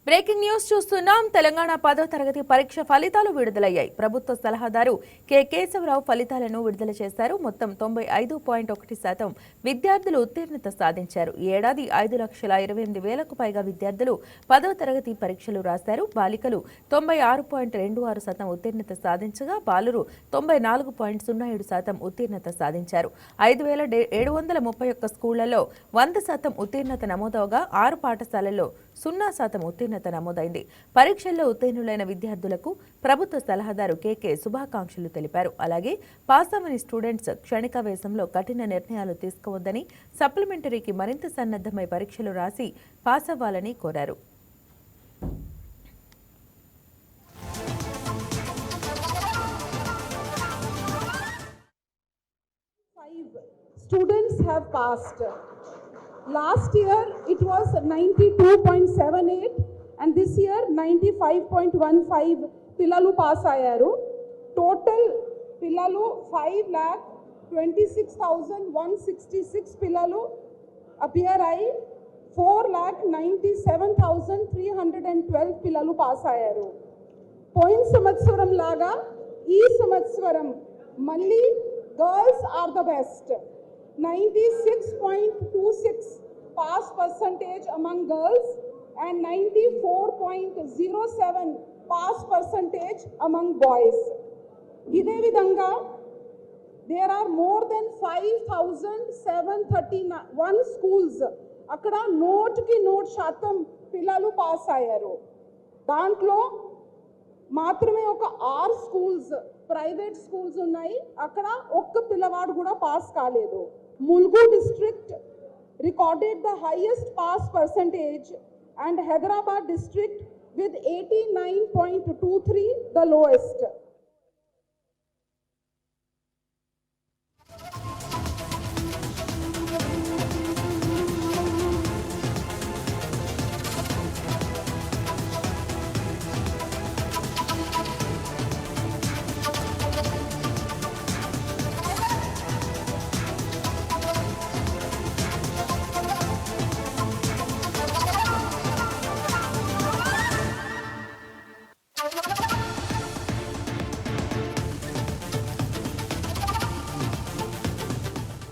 Breaking news చూస్తున్నాం. తెలంగాణ 10వ తరగతి పరీక్ష ఫలితాలు విడుదలయ్యాయి. ప్రభుత్వ సలహాదారు కె కేశవరావు ఫలితాలను విడుదల చేశారు. మొత్తం 95.1% విద్యార్థులు ఉత్తీర్ణత సాధించారు. ఈ ఏడాది 5,28,000కు పైగా విద్యార్థులు 10వ తరగతి పరీక్షలు రాశారు. బాలికలు 96.26% ఉత్తీర్ణత సాధించగా బాలురు 94.07% ఉత్తీర్ణత సాధించారు. 5,731 స్కూళ్లలో 100% ఉత్తీర్ణత నమోదవగా 6 పాఠశాలల్లో 0% ఉత్తీర్ణత నమోదైంది. పరీక్షల్లో ఉత్తీర్ణులైన విద్యార్థులకు ప్రభుత్వ సలహాదారు కెకే శుభాకాంక్షలు తెలిపారు. అలాగే పాస్ అవని స్టూడెంట్స్ క్షణికావేశంలో కఠిన నిర్ణయాలు తీసుకోవద్దని, సప్లిమెంటరీకి మరింత సన్నద్ధమై పరీక్షలు రాసి పాస్ అవ్వాలని కోరారు. Students have passed. Last year it was 92.78 and this year 95.15 పిల్లలు పాస్ అయ్యారు. టోటల్ పిల్లలు 5,26,166 పిల్లలు అపియర్ అయ్యి 4,97,312 పిల్లలు పాస్ అయ్యారు. పోయిన సంవత్సరం లాగా ఈ సంవత్సరం మళ్ళీ girls are the best. 96.26 pass percentage among girls and 94.07 pass percentage among boys. Ide vidhanga there are more than 5,731 schools akkada note ki note శాతం పిల్లలు పాస్ అయ్యారు. దాంట్లో మాత్రమే ఒక 6 స్కూల్స్ ప్రైవేట్ స్కూల్స్ ఉన్నాయి, అక్కడ ఒక్క పిల్లవాడు కూడా పాస్ కాలేదు. Mulgu district recorded the highest pass percentage and Hyderabad district with 89.23 the lowest.